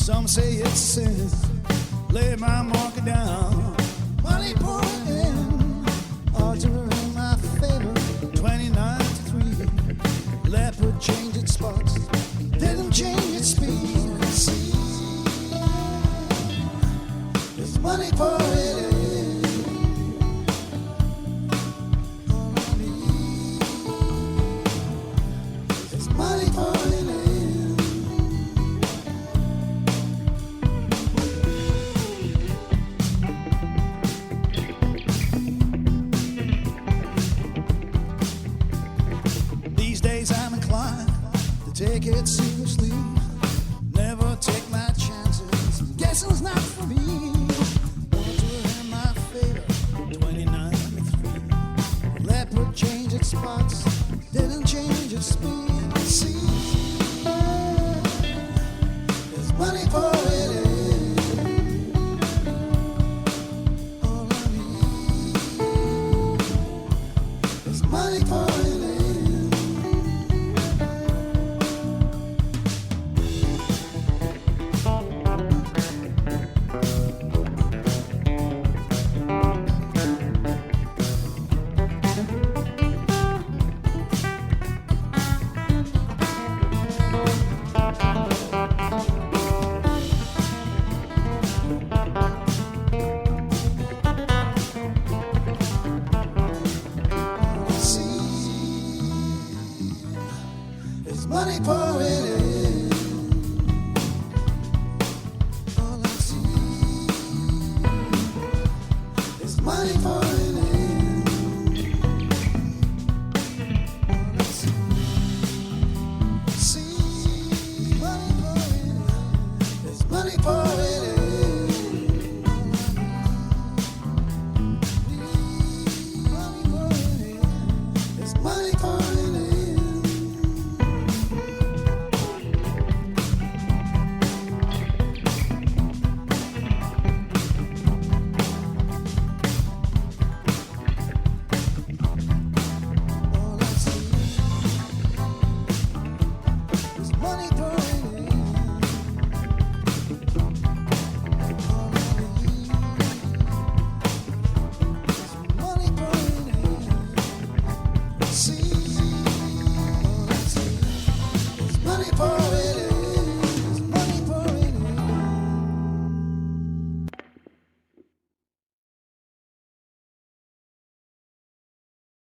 Some say it's sin. Lay my marker down. Money pouring in. Odds are in my favor. 29 to 3. Leopard changed its spots. Didn't change its speed. See, there's money pouring in. All I need is money pouring in. I'm inclined to take it seriously. Never take my chances. Guessing's not for me. Odds were in my favor. 29 to 3. Leopard changed its spots. Didn't change its speed. See, there's money pouring in. All I need is money pouring in. There's money pouring in. All I see is money pouring in. All I see money pouring in. There's money pouring in.